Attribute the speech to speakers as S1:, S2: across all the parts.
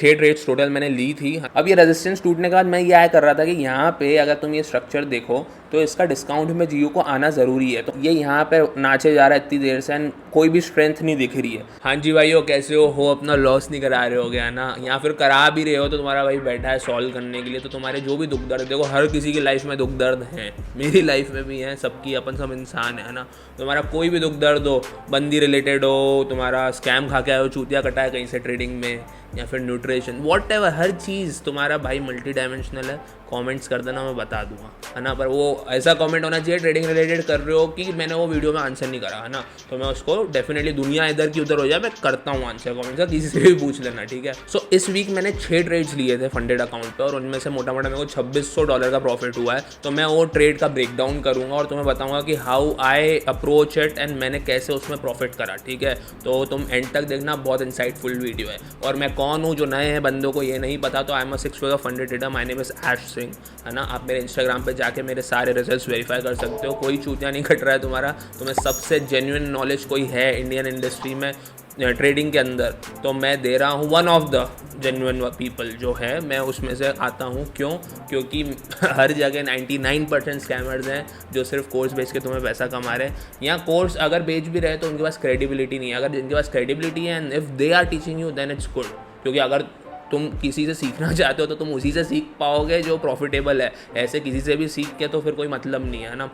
S1: 6 trades total मैंने ली थी। अब ये रेजिस्टेंस टूटने के बाद मैं ये कर रहा था कि यहाँ पे अगर तुम ये स्ट्रक्चर देखो तो इसका डिस्काउंट में जीओ को आना ज़रूरी है। तो ये यहाँ पे नाचे जा रहा है इतनी देर से एंड कोई भी स्ट्रेंथ नहीं दिख रही है। हाँ जी भाइयों, कैसे हो अपना लॉस नहीं करा रहे हो गया ना, या फिर करा भी रहे हो तो तुम्हारा भाई बैठा है सॉल्व करने के लिए। तो तुम्हारे जो भी दुख दर्द, देखो हर किसी की लाइफ में दुख दर्द हैं, मेरी लाइफ में भी है, सबकी, अपन सब इंसान है ना। तुम्हारा कोई भी दुख दर्द हो, बंदी रिलेटेड हो, तुम्हारा स्कैम खा के आए हो, चूतिया कटा है कहीं से ट्रेडिंग में, या फिर न्यूट्रिशन, वॉट एवर, हर चीज़ तुम्हारा भाई मल्टी डायमेंशनल है। कमेंट्स कर देना, मैं बता दूंगा, है ना। पर वो ऐसा कमेंट होना चाहिए ट्रेडिंग रिलेटेड कर रहे हो कि मैंने वो वीडियो में आंसर नहीं करा, है ना। तो मैं उसको डेफिनेटली, दुनिया इधर की उधर हो जाए, मैं करता हूँ आंसर कमेंट का, किसी से भी पूछ लेना, ठीक है। सो इस वीक मैंने 6 ट्रेड्स लिए थे फंडेड अकाउंट पर, और उनमें से मोटा मोटा मेरे को $2600 का प्रॉफिट हुआ है। तो मैं वो ट्रेड का ब्रेकडाउन करूँगा और तुम्हें बताऊँगा कि how I approach it and मैंने कैसे उसमें प्रॉफिट करा, ठीक है। तो तुम एंड तक देखना, बहुत इंसाइटफुल वीडियो है। और मैं कौन हूँ, जो नए हैं बंदों को ये नहीं पता, तो I am a 6 figure funded trader, my name is Ash Singh, है ना। आप मेरे इंस्टाग्राम पे जाके मेरे सारे रिजल्ट्स वेरीफाई कर सकते हो, कोई चूतिया नहीं कट रहा है तुम्हारा। तुम्हें सबसे जेन्युइन नॉलेज कोई है इंडियन इंडस्ट्री में ट्रेडिंग के अंदर, तो मैं दे रहा हूँ। One of the genuine people जो है, मैं उसमें से आता हूँ। क्यों? क्योंकि हर जगह 99% स्कैमर्स हैं जो सिर्फ कोर्स बेच के तुम्हें पैसा कमा रहे हैं, या कोर्स अगर बेच भी रहे तो उनके पास क्रेडिबिलिटी नहीं है। अगर जिनके पास क्रेडिबिलिटी है and if they are teaching you then it's good, क्योंकि अगर तुम किसी से सीखना चाहते हो तो तुम उसी से सीख पाओगे जो प्रॉफिटेबल है। ऐसे किसी से भी सीख के तो फिर कोई मतलब नहीं है ना।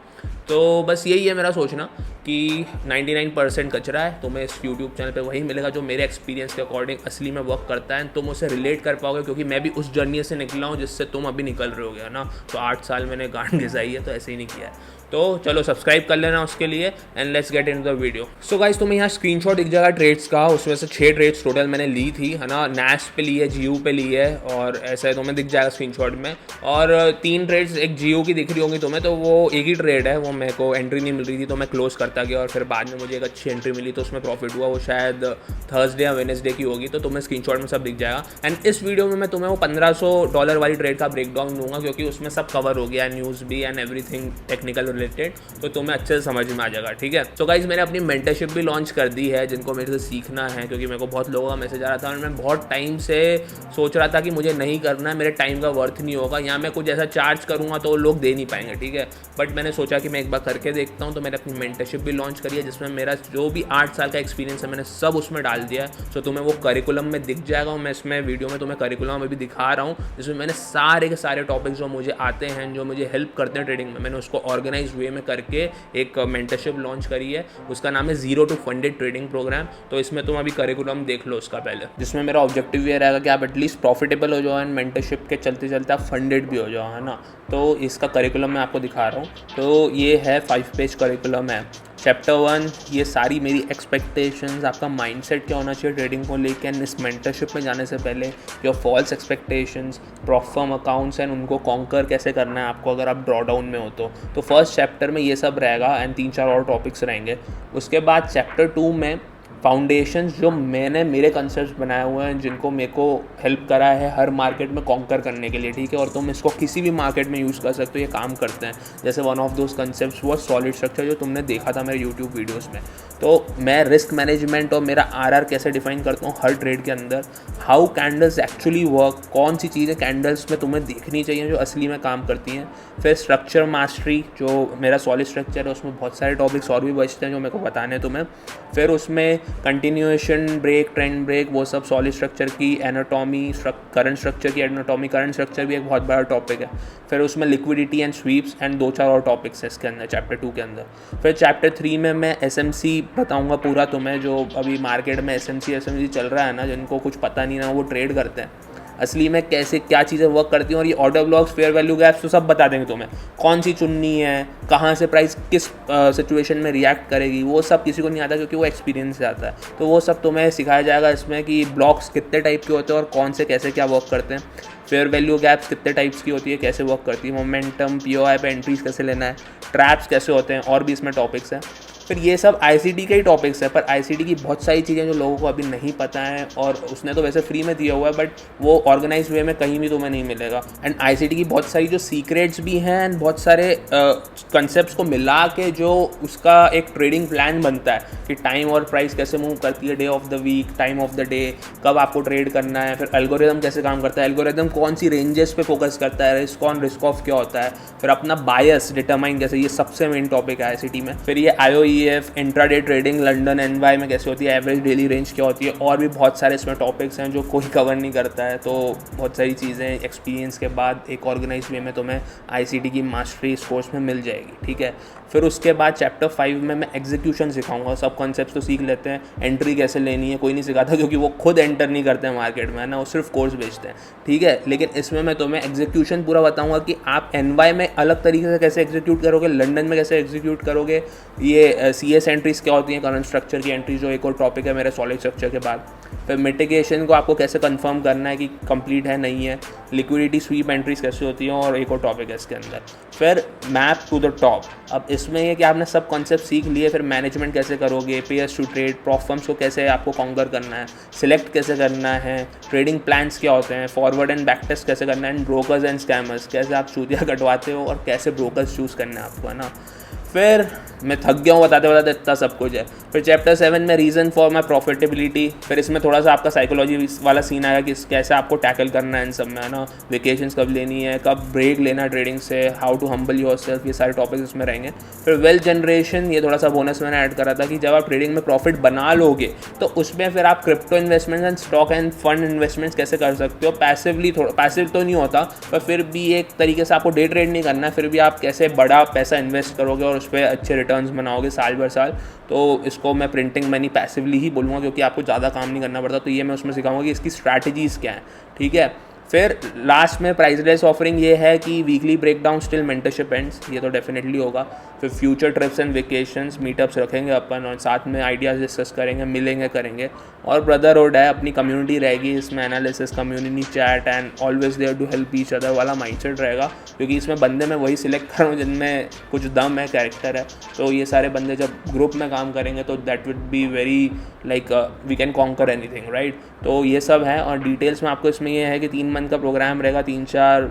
S1: तो बस यही है मेरा सोचना कि 99% कचरा है, तुम्हें इस यूट्यूब चैनल पे वही मिलेगा जो मेरे एक्सपीरियंस के अकॉर्डिंग असली में वर्क करता है। तुम उससे रिलेट कर पाओगे, क्योंकि मैं भी उस जर्नी से निकला हूँ जिससे तुम अभी निकल रहे हो ना। तो 8 साल मैंने गांड घिसाई है, तो ऐसे ही नहीं किया है। तो चलो सब्सक्राइब कर लेना उसके लिए and let's get into the video. So guys, तुम्हें यहाँ स्क्रीनशॉट दिख जाएगा ट्रेड्स का, उसमें से 6 ट्रेड्स टोटल मैंने ली थी, है ना। नैश पे ली है, जीयू पे ली है, और ऐसा है तुम्हें दिख जाएगा स्क्रीनशॉट में। और 3 ट्रेड्स, एक जीयू की दिख रही होंगी तुम्हें, तो वो एक ही ट्रेड है, वो मेरे को एंट्री नहीं मिल रही थी तो मैं क्लोज करता गया, और फिर बाद में मुझे एक अच्छी एंट्री मिली तो उसमें प्रॉफिट हुआ। वो शायद थर्सडे या वेडनेसडे की होगी, तो तुम्हें स्क्रीनशॉट में सब दिख जाएगा। एंड इस वीडियो में मैं तुम्हें वो $1500 वाली ट्रेड का ब्रेकडाउन दूंगा, क्योंकि उसमें सब कवर हो गया, न्यूज़ भी एंड एवरीथिंग टेक्निकल रिलेटेड, तो तुम्हें अच्छे से समझ में आ जाएगा, ठीक है। तो गाइज, मैंने अपनी मेंटरशिप भी लॉन्च कर दी है, जिनको मेरे से सीखना है, क्योंकि मेरे को बहुत लोगों का मैसेज आ रहा था और मैं बहुत टाइम से सोच रहा था कि मुझे नहीं करना है, मेरे टाइम का वर्थ नहीं होगा, या मैं कुछ ऐसा चार्ज करूँगा तो लोग दे नहीं पाएंगे, ठीक है। बट मैंने सोचा कि मैं एक बार करके देखता हूँ, तो मैंने अपनी मेंटरशिप भी लॉन्च करी है, जिसमें मेरा जो भी 8 साल का एक्सपीरियंस है मैंने सब उसमें डाल दिया है। सो तुम्हें वो करिकुलम में दिख जाएगा, और मैं इसमें वीडियो में तुम्हें करिकुलम में भी दिखा रहा हूँ, जिसमें मैंने सारे के सारे टॉपिक्स जो मुझे आते हैं, जो मुझे हेल्प करते हैं ट्रेडिंग में, मैंने उसको ऑर्गेनाइज वे में करके एक मेंटरशिप लॉन्च करी है। उसका नाम है zero to funded trading programme. तो इसमें तुम अभी करिकुलम देख लो उसका पहले, जिसमें मेरा ऑब्जेक्टिव ये रहेगा कि आप एटलीस्ट प्रॉफिटेबल हो जाओ एंड मेंटरशिप के चलते चलते आप फंडेड भी हो जाओ, है ना। तो इसका करिकुलम मैं आपको दिखा रहा हूँ। तो ये है 5 पेज करिकुलम है। चैप्टर 1, ये सारी मेरी एक्सपेक्टेशंस, आपका माइंडसेट क्या होना चाहिए ट्रेडिंग को लेकर, एंड इस मेंटरशिप में जाने से पहले your false expectations, prop firm accounts and उनको कॉन्कर कैसे करना है आपको अगर आप ड्रॉ डाउन में हो तो फर्स्ट चैप्टर में ये सब रहेगा एंड 3-4 और टॉपिक्स रहेंगे। उसके बाद चैप्टर 2 में फाउंडेशंस, जो मैंने मेरे कंसेप्ट बनाए हुए हैं, जिनको मेरे को हेल्प करा है हर मार्केट में कॉन्कर करने के लिए, ठीक है। और तुम इसको किसी भी मार्केट में यूज़ कर सकते हो, ये काम करते हैं। जैसे वन ऑफ दोज कंसेप्ट्स वो सॉलिड स्ट्रक्चर, जो तुमने देखा था मेरे यूट्यूब वीडियोज़ में। तो मैं रिस्क मैनेजमेंट और मेरा आरआर कैसे डिफाइन करता हूँ हर ट्रेड के अंदर, हाउ कैंडल्स एक्चुअली वर्क, कौन सी चीज़ें कैंडल्स में तुम्हें देखनी चाहिए जो असली में काम करती हैं। फिर स्ट्रक्चर मास्टरी, जो मेरा सॉलिड स्ट्रक्चर है, उसमें बहुत सारे टॉपिक्स और भी बचते हैं जो मेरे को बताने हैं तुम्हें। फिर उसमें कंटिन्यूएशन ब्रेक, ट्रेंड ब्रेक, वो सब सॉलिड स्ट्रक्चर की एनाटॉमी, करंट स्ट्रक्चर की एनाटॉमी, करंट स्ट्रक्चर भी एक बहुत बड़ा टॉपिक है। फिर उसमें लिक्विडिटी एंड स्वीप्स एंड 2-4 और टॉपिक्स है इसके अंदर चैप्टर 2 के अंदर। फिर चैप्टर 3 में मैं एसएमसी बताऊंगा पूरा तुम्हें, जो अभी मार्केट में एसएमसी चल रहा है ना, जिनको कुछ पता नहीं ना वो ट्रेड करते हैं, असली में कैसे क्या चीज़ें वर्क करती हैं। और ये order blocks, fair value gaps, तो सब बता देंगे तुम्हें, कौन सी चुननी है, कहाँ से प्राइस किस सिचुएशन में रिएक्ट करेगी, वो सब किसी को नहीं आता, क्योंकि वो एक्सपीरियंस से आता है। तो वो सब तुम्हें सिखाया जाएगा इसमें कि ब्लॉक्स कितने टाइप के होते हैं और कौन से कैसे क्या वर्क करते हैं। फेयर वैल्यू गैप्स कितने टाइप्स की होती है, कैसे वर्क करती है, मोमेंटम, पीओआई पे एंट्रीज कैसे लेना है, ट्रैप्स कैसे होते हैं, और भी इसमें टॉपिक्स हैं। फिर ये सब ICT के ही टॉपिक्स है, पर ICT की बहुत सारी चीज़ें जो लोगों को अभी नहीं पता है, और उसने तो वैसे फ्री में दिया हुआ है, बट वो ऑर्गेनाइज वे में कहीं भी तुम्हें नहीं मिलेगा। एंड ICT की बहुत सारी जो सीक्रेट्स भी हैं एंड बहुत सारे कंसेप्ट्स को मिला के जो उसका एक ट्रेडिंग प्लान बनता है कि टाइम और प्राइस कैसे मूव करती है, day of the week, time of the day, कब आपको ट्रेड करना है, फिर एल्गोरिदम कैसे काम करता है, एल्गोरिदम कौन सी रेंजेस पे फोकस करता है, रिस्क ऑन रिस्क ऑफ क्या होता है, फिर अपना बायस डिटरमाइन कैसे, ये सबसे मेन टॉपिक है ICT में। फिर ये IOEF, intraday trading, London NY में कैसे होती है, एवरेज डेली रेंज क्या होती है, और भी बहुत सारे इसमें टॉपिक्स हैं जो कोई कवर नहीं करता है। तो बहुत सारी चीज़ें एक्सपीरियंस के बाद एक ऑर्गेनाइज वे में तुम्हें ICT की मास्टरी इस कोर्स में मिल जाएगी, ठीक है। फिर उसके बाद चैप्टर 5 में मैं एग्जीक्यूशन सिखाऊंगा। सब कॉन्सेप्ट्स तो सीख लेते हैं, एंट्री कैसे लेनी है कोई नहीं सिखाता, क्योंकि वो खुद एंटर नहीं करते हैं मार्केट में, है ना, वो सिर्फ कोर्स बेचते हैं, ठीक है। लेकिन इसमें मैं तुम्हें एग्जीक्यूशन पूरा बताऊंगा कि आप NY में अलग तरीके से कैसे एग्जीक्यूट करोगे, लंदन में कैसे एग्जीक्यूट करोगे, ये CS एंट्रीज क्या होती हैं, करंट स्ट्रक्चर की एंट्रीज जो एक और टॉपिक है मेरे सॉलिड स्ट्रक्चर के बाद। फिर मिटिगेशन को आपको कैसे कंफर्म करना है कि कंप्लीट है नहीं है, लिक्विडिटी स्वीप एंट्रीज कैसे होती हैं, और एक और टॉपिक है इसके अंदर। फिर मैप टू द टॉप, अब इसमें ये कि आपने सब कॉन्सेप्ट सीख लिए, फिर मैनेजमेंट कैसे करोगे, पेयर्स टू ट्रेड, प्रॉफर्म्स को कैसे आपको कॉन्कर करना है, सिलेक्ट कैसे करना है, ट्रेडिंग प्लान्स क्या होते हैं, फॉरवर्ड एंड बैक टेस्ट कैसे करना है, एंड ब्रोकर्स एंड स्कैमर्स कैसे आप चूतिया कटवाते हो और कैसे ब्रोकर्स चूज़ करना है आपको, है ना। फिर मैं थक गया हूँ बताते बताते, इतना सब कुछ है। फिर चैप्टर 7 में रीज़न फॉर माई प्रॉफिटेबिलिटी, फिर इसमें थोड़ा सा आपका साइकोलॉजी वाला सीन आएगा कि कैसे आपको टैकल करना है इन सब में, है ना, वेकेशंस कब लेनी है, कब ब्रेक लेना है ट्रेडिंग से, हाउ टू हम्बल योरसेल्फ, ये सारे टॉपिक्स इसमें रहेंगे। फिर वेल्थ जनरेशन, ये थोड़ा सा बोनस मैंने ऐड करा था कि जब आप ट्रेडिंग में प्रॉफिट बना लोगे तो उसमें फिर आप crypto investments and stock end fund investments कैसे कर सकते हो पैसिवली, थोड़ा पैसिव तो नहीं होता पर फिर भी एक तरीके से आपको डे ट्रेड नहीं करना है, फिर भी आप कैसे बड़ा पैसा इन्वेस्ट करोगे और उस पर अच्छे रिटर्न्स बनाओगे साल भर साल। तो इसको मैं प्रिंटिंग मनी पैसिवली ही बोलूँगा, क्योंकि आपको ज़्यादा काम नहीं करना पड़ता। तो ये मैं उसमें सिखाऊंगा कि इसकी स्ट्रैटेजीज़ क्या हैं, ठीक है। फिर लास्ट में प्राइसलेस ऑफरिंग ये है कि weekly breakdown still mentorship ends, ये तो डेफिनेटली होगा। फिर future trips and vacations, meetups रखेंगे अपन और साथ में आइडियाज़ डिस्कस करेंगे, मिलेंगे करेंगे। और ब्रदरहुड है, अपनी कम्युनिटी रहेगी इसमें, analysis, community chat and always there to help each other वाला माइंडसेट रहेगा, क्योंकि इसमें बंदे मैं वही सिलेक्ट कर रहा हूँ जिनमें कुछ दम है, कैरेक्टर है। तो ये सारे बंदे जब ग्रुप में काम करेंगे तो that would be very like we can conquer anything, right. तो ये सब है। और डिटेल्स में आपको इसमें ये है कि 3 मंथ का प्रोग्राम रहेगा, 3-4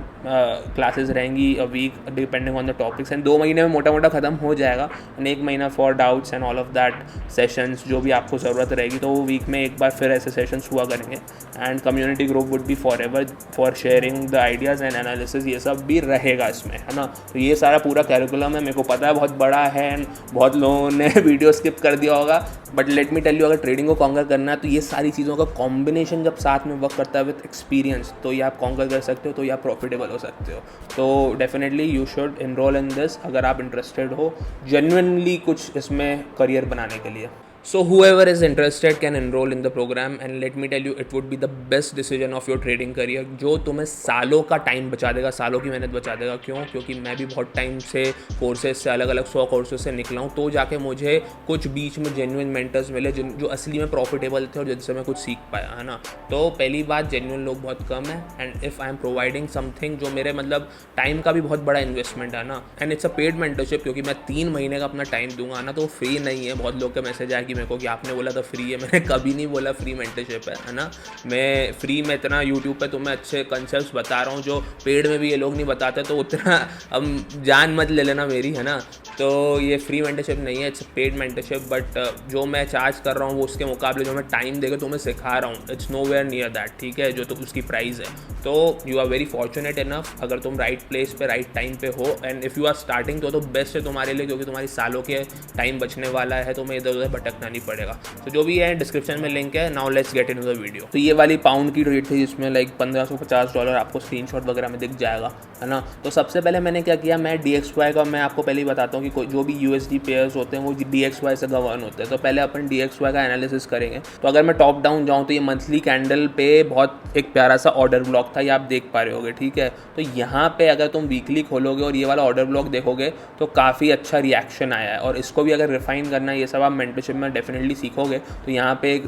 S1: क्लासेस रहेंगी a week depending on the topics, and 2 महीने में मोटा मोटा ख़त्म हो जाएगा। एंड 1 महीना for doubts and all of that sessions, जो भी आपको ज़रूरत रहेगी तो वो वीक में एक बार फिर ऐसे सेशंस हुआ करेंगे। And community group would be for ever for sharing the ideas and analysis, ये सब भी रहेगा इसमें, है ना। तो ये सारा पूरा कैरिकुलम है। मेरे को पता है बहुत बड़ा है एंड बहुत लोगों ने वीडियो स्किप कर दिया होगा, but let me tell you, अगर ट्रेडिंग को कॉन्कर करना है तो ये सारी चीज़ों का कॉम्बिनेशन जब साथ में वर्क करता है विद एक्सपीरियंस, तो ये आप कॉन्कर कर सकते हो, तो ये आप प्रॉफिटेबल हो सकते हो। तो definitely you should enrol in this अगर आप इंटरेस्टेड हो जेन्युइनली कुछ इसमें करियर बनाने के लिए। So whoever is interested can enroll in the program and let me tell you it would be the best decision of your trading career, जो तुम्हें सालों का टाइम बचा देगा, सालों की मेहनत बचा देगा। क्यों? क्योंकि मैं भी बहुत टाइम से कोर्सेज से अलग अलग 100 कोर्सेज से निकला हूँ, तो जाके मुझे कुछ बीच में जेन्युइन मेंटर्स मिले जो असली में प्रॉफिटेबल थे और जिनसे मैं कुछ सीख पाया, है ना। तो पहली बात, जेन्युइन लोग बहुत कम है and if I am providing something जो मेरे मतलब टाइम का भी बहुत बड़ा इन्वेस्टमेंट है ना, and it's a paid mentorship, क्योंकि मैं 3 महीने का अपना टाइम दूंगा ना, तो वो फ्री नहीं है। बहुत लोग का मैसेज आया कि मेरे को कि आपने बोला था फ्री है, मैंने कभी नहीं बोला फ्री मेंटरशिप है ना। मैं फ्री में इतना यूट्यूब पे तुम्हें अच्छे कंसेप्ट्स बता रहा हूँ जो पेड में भी ये लोग नहीं बताते, तो उतना अब जान मत ले लेना मेरी, है ना। तो ये फ्री मेंटरशिप नहीं है, इट्स पेड मेंटरशिप, बट जो मैं चार्ज कर रहा हूँ वो उसके मुकाबले जो मैं टाइम देकर तुम्हें सिखा रहा हूँ, it's nowhere near that, ठीक है, जो तो उसकी प्राइस है। तो you are very fortunate enough अगर तुम राइट प्लेस पे राइट टाइम पे हो, and if you are starting तो बेस्ट है तुम्हारे लिए, क्योंकि तुम्हारी सालों के टाइम बचने वाला है, तुम्हें इधर उधर भटकना नहीं पड़ेगा। तो जो भी है डिस्क्रिप्शन में लिंक है। Now let's get into the video. तो ये वाली पाउंड की रेट थी जिसमें लाइक $1550 आपको स्क्रीनशॉट वगैरह में दिख जाएगा, है ना। तो सबसे पहले मैंने क्या किया, मैं DXY का मैं आपको पहले ही बताता हूँ कि जो भी USD पेयर्स होते हैं वो DXY से गवर्न होते हैं। तो पहले अपन DXY का एनालिसिस करेंगे। तो अगर मैं टॉप डाउन जाऊँ तो ये मंथली कैंडल पे बहुत एक प्यारा सा ऑर्डर ब्लॉक था, ये आप देख पा रहे होगे, ठीक है। तो यहाँ पे अगर तुम वीकली खोलोगे और ये वाला ऑर्डर ब्लॉक देखोगे तो काफ़ी अच्छा रिएक्शन आया है, और इसको भी अगर रिफाइन करना है, ये सब आप मेंटरशिप में डेफिनेटली सीखोगे। तो यहाँ पे एक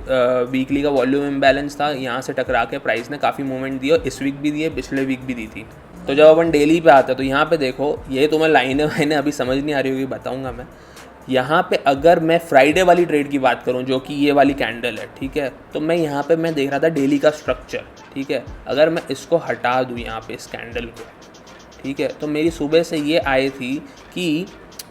S1: वीकली का वॉल्यूम इम्बैलेंस था, यहाँ से टकरा के प्राइस ने काफ़ी मूवमेंट दी, और इस वीक भी दी है, पिछले वीक भी दी थी। तो जब अपन डेली पे आते हैं तो यहाँ पे देखो, ये तुम्हें लाइनें वाइनें अभी समझ नहीं आ रही होगी, बताऊँगा मैं। यहाँ पे अगर मैं फ्राइडे वाली ट्रेड की बात करूँ जो कि ये वाली कैंडल है, ठीक है, तो मैं यहाँ पे मैं देख रहा था डेली का स्ट्रक्चर, ठीक है, अगर मैं इसको हटा दूँ यहाँ पे इस कैंडल को, ठीक है, तो मेरी सुबह से ये आई थी कि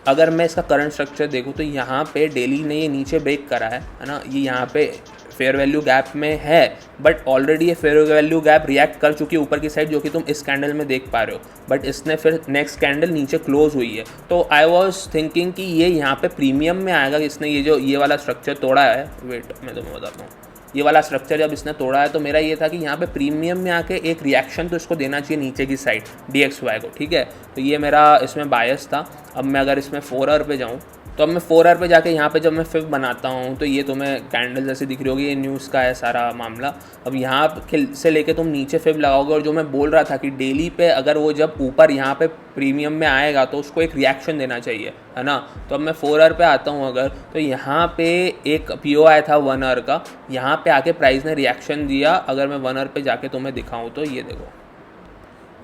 S1: अगर मैं इसका करंट स्ट्रक्चर देखूँ तो यहाँ पे डेली ने ये नीचे ब्रेक करा है ना, ये यहाँ पे फेयर वैल्यू गैप में है, बट ऑलरेडी ये फेयर वैल्यू गैप रिएक्ट कर चुकी है ऊपर की साइड, जो कि तुम इस कैंडल में देख पा रहे हो, बट इसने फिर नेक्स्ट कैंडल नीचे क्लोज हुई है। तो आई वॉज थिंकिंग कि ये यहाँ पे प्रीमियम में आएगा, इसने ये वाला स्ट्रक्चर तोड़ा है, वेट मैं तुम्हें बताता हूँ, ये वाला स्ट्रक्चर जब इसने तोड़ा है तो मेरा ये था कि यहाँ पे प्रीमियम में आके एक रिएक्शन तो इसको देना चाहिए नीचे की साइड DXY को, ठीक है, तो ये मेरा इसमें बायस था। अब मैं अगर इसमें 4 आवर पे जाऊँ तो अब मैं 4 आवर पे जाके यहाँ पे जब मैं फिब बनाता हूँ तो ये तुम्हें कैंडल जैसे दिख रही होगी, ये न्यूज़ का है सारा मामला। अब यहाँ से लेके तुम नीचे फिब लगाओगे, और जो मैं बोल रहा था कि डेली पे अगर वो जब ऊपर यहाँ पे प्रीमियम में आएगा तो उसको एक रिएक्शन देना चाहिए, है ना। तो अब मैं 4 आवर पे आता हूँ अगर, तो यहाँ पे एक PO आया था 1 आवर का, यहाँ पे आके प्राइस ने रिएक्शन दिया। अगर मैं 1 आवर पे जाके तुम्हें दिखाऊँ तो ये देखो,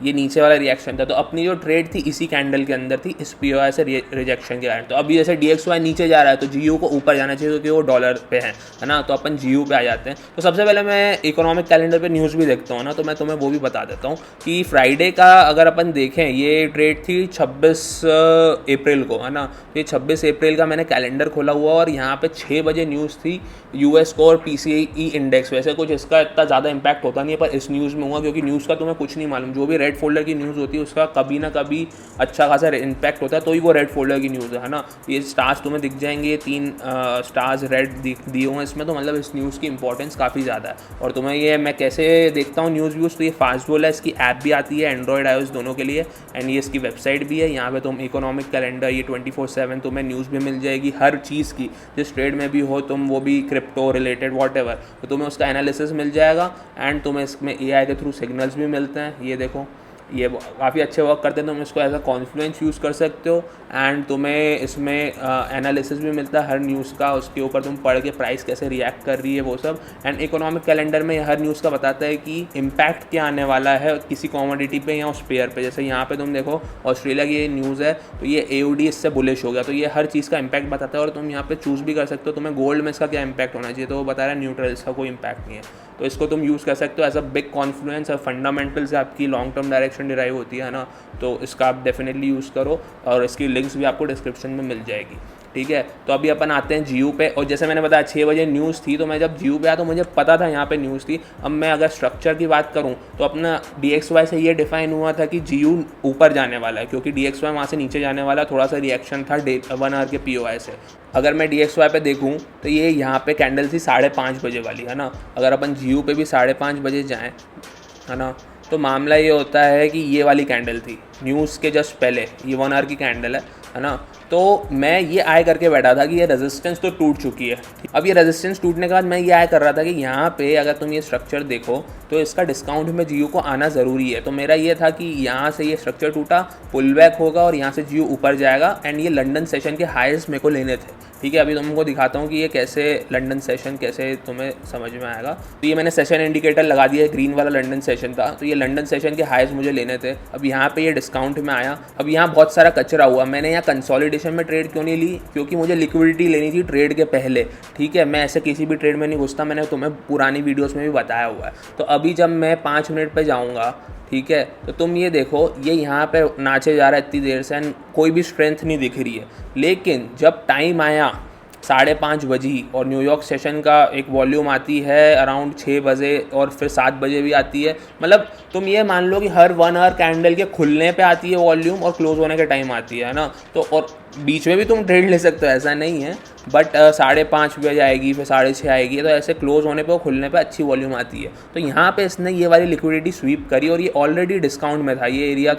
S1: ये नीचे वाला रिएक्शन था। तो अपनी जो ट्रेड थी इसी कैंडल के अंदर थी, इस POI से रिजेक्शन के कारण। तो अभी जैसे DXY नीचे जा रहा है तो GU को ऊपर जाना चाहिए क्योंकि वो डॉलर पे है ना, तो अपन GU पे आ जाते हैं। तो सबसे पहले मैं इकोनॉमिक कैलेंडर पे न्यूज़ भी देखता हूँ ना, तो मैं तुम्हें वो भी बता देता हूँ कि फ्राइडे का अगर अपन देखें, ये ट्रेड थी 26 अप्रैल को, है ना। ये 26 अप्रैल का मैंने कैलेंडर खोला हुआ और यहाँ पे 6 बजे न्यूज़ थी US को और PCE इंडेक्स। वैसे कुछ इसका इतना ज़्यादा इंपैक्ट होता नहीं है, पर इस न्यूज़ में हुआ क्योंकि न्यूज़ का तुम्हें कुछ नहीं मालूम। जो भी रेड फोल्डर की न्यूज़ होती है उसका कभी ना कभी अच्छा खासा इम्पैक्ट होता है, तो ही वो रेड फोल्डर की न्यूज़ है ना। ये स्टार्स तुम्हें दिख जाएंगे, ये 3 स्टार्स रेड दिए हुए हैं इसमें, तो मतलब इस न्यूज़ की इंपॉर्टेंस काफ़ी ज़्यादा है। और तुम्हें ये मैं कैसे देखता हूँ न्यूज़ व्यूज़, तो ये फास्टबोल है, इसकी ऐप भी आती है एंड्रॉयड iOS दोनों के लिए, एंड ये इसकी वेबसाइट भी है। यहाँ पे तुम इकोनॉमिक कैलेंडर, ये 24/7 तुम्हें न्यूज़ भी मिल जाएगी हर चीज़ की, जिस ट्रेड में भी हो तुम, वो भी क्रिप्टो रिलेटेड वॉटएवर, तो तुम्हें उसका एनालिसिस मिल जाएगा। एंड तुम्हें इसमें AI के थ्रू सिग्नल्स भी मिलते हैं, ये देखो ये काफ़ी अच्छे वर्क करते हैं। तुम इसको एज अ कॉन्फ्लुएंस यूज़ कर सकते हो, एंड तुम्हें इसमें एनालिसिस भी मिलता है हर न्यूज़ का, उसके ऊपर तुम पढ़ के प्राइस कैसे रिएक्ट कर रही है वो सब। एंड इकोनॉमिक कैलेंडर में हर न्यूज़ का बताता है कि इम्पैक्ट क्या आने वाला है किसी कॉमोडिटी पे या उस पेयर पे। जैसे यहाँ पे तुम देखो ऑस्ट्रेलिया की ये न्यूज़ है, तो ये AUD इससे बुलिश हो गया, तो ये हर चीज़ का इम्पैक्ट बताता है। और तुम यहाँ पे चूज़ भी कर सकते हो तुम्हें गोल्ड में इसका क्या इम्पैक्ट होना चाहिए, तो वो बता रहा है न्यूट्रल, इसका कोई इम्पैक्ट नहीं है। तो इसको तुम यूज़ कर सकते हो एज अ बिग कॉन्फ्लुएंस और फंडामेंटल से आपकी लॉन्ग टर्म डायरेक्शन डिराइव होती है ना, तो इसका आप डेफिनेटली यूज़ करो, और इसकी लिंक्स भी आपको डिस्क्रिप्शन में मिल जाएगी, ठीक है। तो अभी अपन आते हैं GU पे, और जैसे मैंने बताया 6 बजे न्यूज़ थी, तो मैं जब GU पे आया तो मुझे पता था यहाँ पे न्यूज़ थी। अब मैं अगर स्ट्रक्चर की बात करूँ तो अपना DXY से ये डिफाइन हुआ था कि GU ऊपर जाने वाला है, क्योंकि DXY वहाँ से नीचे जाने वाला, थोड़ा सा रिएक्शन था 1 आवर के POI से। अगर मैं DXY पे देखूँ तो ये यहाँ पे कैंडल थी 5:30 बजे वाली, है ना। अगर अपन GU पे भी 5:30 बजे जाएँ, है ना, तो मामला ये होता है कि ये वाली कैंडल थी न्यूज़ के जस्ट पहले, ये 1 आवर की कैंडल है ना। तो मैं ये आय करके बैठा था कि ये रेजिस्टेंस तो टूट चुकी है। अब ये रेजिस्टेंस टूटने के बाद मैं ये आय कर रहा था कि यहाँ पे अगर तुम ये स्ट्रक्चर देखो तो इसका डिस्काउंट में GU को आना ज़रूरी है। तो मेरा ये था कि यहाँ से ये स्ट्रक्चर टूटा, पुल बैक होगा और यहाँ से GU ऊपर जाएगा, एंड ये लंदन सेशन के हाईएस्ट मेरे को लेने थे, ठीक है। अभी तुमको दिखाता हूँ कि ये कैसे लंदन सेशन कैसे तुम्हें समझ में आएगा। तो ये मैंने सेशन इंडिकेटर लगा दिया है, ग्रीन वाला लंदन सेशन था, तो ये लंदन सेशन के हाईएस्ट मुझे लेने थे। अब यहाँ पे ये डिस्काउंट में आया। अब यहाँ बहुत सारा कचरा हुआ, मैंने यहाँ कंसोलिडेशन में ट्रेड क्यों नहीं ली, क्योंकि मुझे लिक्विडिटी लेनी थी ट्रेड के पहले, ठीक है। मैं ऐसे किसी भी ट्रेड में नहीं घुसता, मैंने तुम्हें पुरानी वीडियोज़ में भी बताया हुआ है। तो अभी जब मैं 5 मिनट पर जाऊँगा, ठीक है, तो तुम ये देखो ये यहाँ पे नाचे जा रहा है इतनी देर से, एंड कोई भी स्ट्रेंथ नहीं दिख रही है। लेकिन जब टाइम आया 5:30 बजे और न्यूयॉर्क सेशन का एक वॉल्यूम आती है अराउंड 6 बजे और फिर 7 बजे भी आती है, मतलब तुम ये मान लो कि हर 1 आवर कैंडल के खुलने पे आती है वॉल्यूम और क्लोज होने के टाइम आती है ना। तो और बीच में भी तुम ट्रेड ले सकते हो, ऐसा नहीं है, बट 5:30 बजे आएगी, फिर 6:30 आएगी, तो ऐसे क्लोज होने पे और खुलने पे अच्छी वॉल्यूम आती है। तो यहाँ पे इसने ये वाली लिक्विडिटी स्वीप करी, और ये ऑलरेडी डिस्काउंट में था। ये एरिया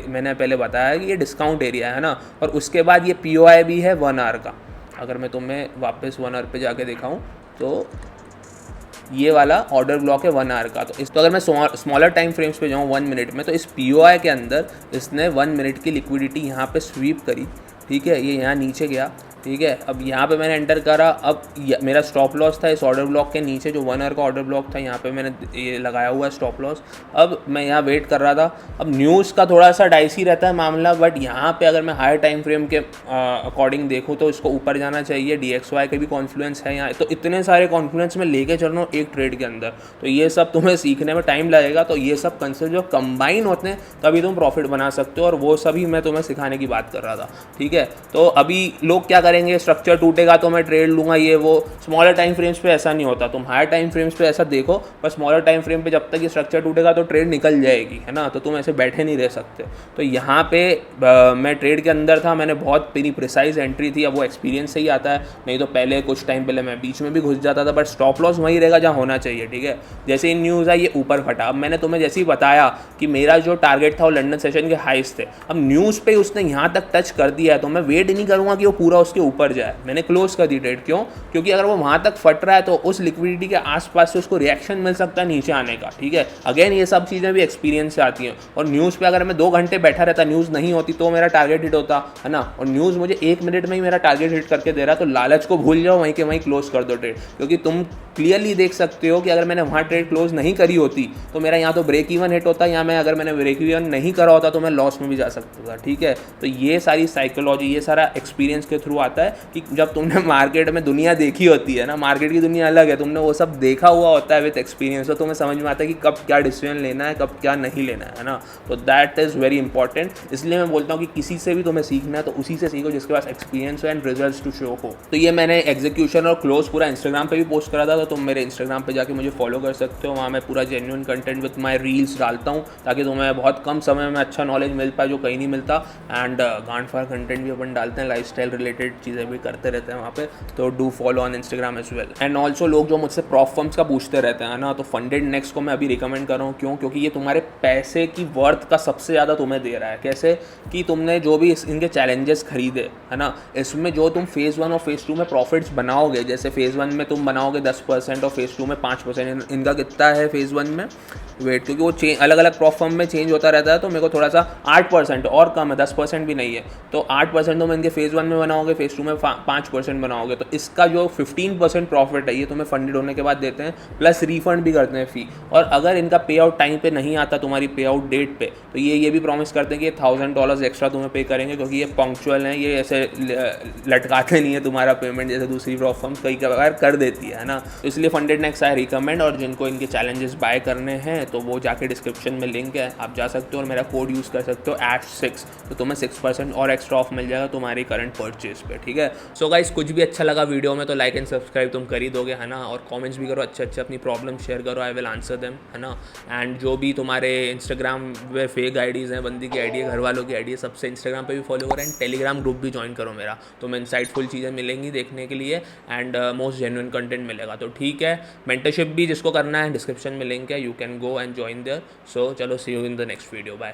S1: मैंने पहले बताया कि ये डिस्काउंट एरिया है ना। और उसके बाद ये POI भी है 1 आवर का। अगर मैं तुम्हें वापस 1 आवर पे जाके दिखाऊं तो ये वाला ऑर्डर ब्लॉक है 1 आवर का। तो अगर मैं स्मॉलर टाइम फ्रेम्स पे जाऊँ 1 मिनट में, तो इस POI के अंदर इसने 1 मिनट की लिक्विडिटी यहाँ पे स्वीप करी, ठीक है। ये यहाँ नीचे गया, ठीक है। अब यहाँ पे मैंने एंटर करा, अब मेरा स्टॉप लॉस था इस ऑर्डर ब्लॉक के नीचे, जो 1 आवर का ऑर्डर ब्लॉक था, यहाँ पे मैंने ये लगाया हुआ है स्टॉप लॉस। अब मैं यहाँ वेट कर रहा था। अब न्यूज़ का थोड़ा सा डाइसी रहता है मामला, बट यहाँ पे अगर मैं हायर टाइम फ्रेम के अकॉर्डिंग देखूँ तो इसको ऊपर जाना चाहिए। DXY के भी कॉन्फ्लुएंस है यहाँ, तो इतने सारे कॉन्फ्लुएंस में लेके चल रहा हूँ एक ट्रेड के अंदर, तो ये सब तुम्हें सीखने में टाइम लगेगा। तो ये सब कंसेप्ट जो कंबाइन होते हैं तभी तुम प्रॉफिट बना सकते हो, और वो सभी मैं तुम्हें सिखाने की बात कर रहा था। ठीक है, तो अभी लोग क्या करेंगे, स्ट्रक्चर टूटेगा तो मैं ट्रेड लूँगा, ये वो। स्मॉलर टाइम फ्रेम्स पे ऐसा नहीं होता, तुम हायर टाइम फ्रेम्स पे ऐसा देखो, पर स्मॉलर टाइम फ्रेम पे जब तक ये स्ट्रक्चर टूटेगा तो ट्रेड निकल जाएगी, है ना। तो तुम ऐसे बैठे नहीं रह सकते। तो यहाँ पे मैं ट्रेड के अंदर था, मैंने बहुत मेरी प्रिसाइज एंट्री थी। अब वो एक्सपीरियंस से ही आता है, नहीं तो पहले कुछ टाइम पहले मैं बीच में भी घुस जाता था, बट स्टॉप लॉस वहीं रहेगा जहाँ होना चाहिए। ठीक है, जैसे ही न्यूज़ आई ये ऊपर फटा। अब मैंने तुम्हें जैसे ही बताया कि मेरा जो टारगेट था वो लंदन सेशन के हाइस थे, अब न्यूज़ पे उसने यहाँ तक टच कर दिया है तो मैं वेट नहीं करूँगा कि वो पूरा उसके ऊपर जाए, मैंने क्लोज कर दी ट्रेड। क्यों? क्योंकि अगर वो वहाँ तक फट रहा है तो उस लिक्विडिटी के आसपास से उसको रिएक्शन मिल सकता है नीचे आने का। ठीक है, अगेन ये सब चीज़ें भी एक्सपीरियंस से आती हैं। और न्यूज़ पे अगर मैं 2 घंटे बैठा रहता, न्यूज़ नहीं होती तो मेरा टारगेट हिट होता, है ना। और न्यूज़ मुझे 1 मिनट में ही मेरा टारगेट हिट करके दे रहा है, तो लालच को भूल जाओ, वहीं के वहीं क्लोज कर दो ट्रेड। क्योंकि तुम क्लियरली देख सकते हो कि अगर मैंने वहाँ ट्रेड क्लोज नहीं करी होती तो मेरा यहाँ तो ब्रेक इवन हिट होता, या मैं अगर मैंने ब्रेक इवन नहीं करा होता तो मैं लॉस में भी जा सकता था। ठीक है, तो ये सारी साइकोलॉजी, ये सारा एक्सपीरियंस के थ्रू आता है कि जब तुमने मार्केट में दुनिया देखी होती है ना, मार्केट की दुनिया अलग है, तुमने वो सब देखा हुआ होता है विद एक्सपीरियंस, तो तुम्हें समझ में आता है कि कब क्या डिसीजन लेना है, कब क्या नहीं लेना है ना। तो दैट इज़ वेरी इंपॉर्टेंट। इसलिए मैं बोलता हूँ कि किसी से भी तुम्हें सीखना है तो उसी से सीखो जिसके पास एक्सपीरियंस हो एंड रिजल्ट्स टू शो हो। तो ये मैंने एग्जीक्यूशन और क्लोज पूरा इंस्टाग्राम पे भी पोस्ट करा था, तो तुम मेरे इंस्टाग्राम पे जाके मुझे फॉलो कर सकते हो। वहाँ मैं पूरा genuine content with my reels डालता हूँ, ताकि तुम्हें बहुत कम समय में अच्छा नॉलेज मिल पाए जो कहीं नहीं मिलता। एंड गांड फार कंटेंट भी अपन डालते हैं, लाइफस्टाइल रिलेटेड चीज़ें भी करते रहते हैं वहाँ पे, तो do follow on Instagram as well. And also लोग जो मुझसे प्रॉफ फर्म्स का पूछते रहते हैं ना, तो फंडेड नेक्स्ट को मैं अभी रिकमेंड कर रहा हूँ। क्यों? क्योंकि ये तुम्हारे पैसे की वर्थ का सबसे ज़्यादा तुम्हें दे रहा है। कैसे? कि तुमने जो भी इनके चैलेंजेस खरीदे, है ना, इसमें जो तुम फेज़ 1 और फेज़ 2 में प्रॉफिट्स बनाओगे, जैसे फेज़ 1 में तुम बनाओगे 10% और फेज़ 2 में 5%, इनका कितना है फेज़ 1 में वेट, क्योंकि वो अलग अलग प्रॉफ फर्म में चेंज होता रहता है, तो मेरे को थोड़ा सा 8% और कम है, 10% भी नहीं है। तो 8% तुम इनके फेज़ 1 में बनाओगे, फेज़ 2 में 5% बनाओगे, तो इसका जो 15% प्रॉफिट है ये तुम्हें फंडेड होने के बाद देते हैं, प्लस रिफंड भी करते हैं फ़ी। और अगर इनका पे आउट टाइम पे नहीं आता तुम्हारी पे आउट डेट पे, तो ये भी प्रॉमिस करते हैं कि $1000 एक्स्ट्रा तुम्हें पे करेंगे, क्योंकि ये पंक्चुअल हैं, ये ऐसे लटकाते नहीं है तुम्हारा पेमेंट जैसे दूसरी प्रॉफ फर्म कई बार कर देती है ना। तो इसलिए फंडेड नेक्स्ट आई रिकमेंड। और जिनको इनके चैलेंजेस बाय करने हैं तो वो जाके डिस्क्रिप्शन में लिंक है, आप जा सकते हो और मेरा कोड यूज़ कर सकते हो @6, तो तुम्हें 6% और एक्स्ट्रा ऑफ मिल जाएगा तुम्हारी करंट परचेज पे। ठीक है, सो गाइस कुछ भी अच्छा लगा वीडियो में तो लाइक एंड सब्सक्राइब तुम कर ही दोगे, है ना। और कमेंट्स भी करो, अच्छे अच्छे अपनी प्रॉब्लम शेयर करो, आई विल आंसर देम, है ना। एंड जो भी तुम्हारे इंस्टाग्राम में फेक आईडीज़ हैं, बंदी की आईडी है, घर वालों की आईडी है, सबसे इंस्टाग्राम पे भी फॉलो करो एंड टेलीग्राम ग्रुप भी ज्वाइन करो मेरा, तो मैं इंसाइटफुल चीज़ें मिलेंगी देखने के लिए एंड मोस्ट जेन्युइन कंटेंट मिलेगा। तो ठीक है, मेंटरशिप भी जिसको करना है डिस्क्रिप्शन में लिंक है, you can go and join there. So चलो, see you in the next video, bye.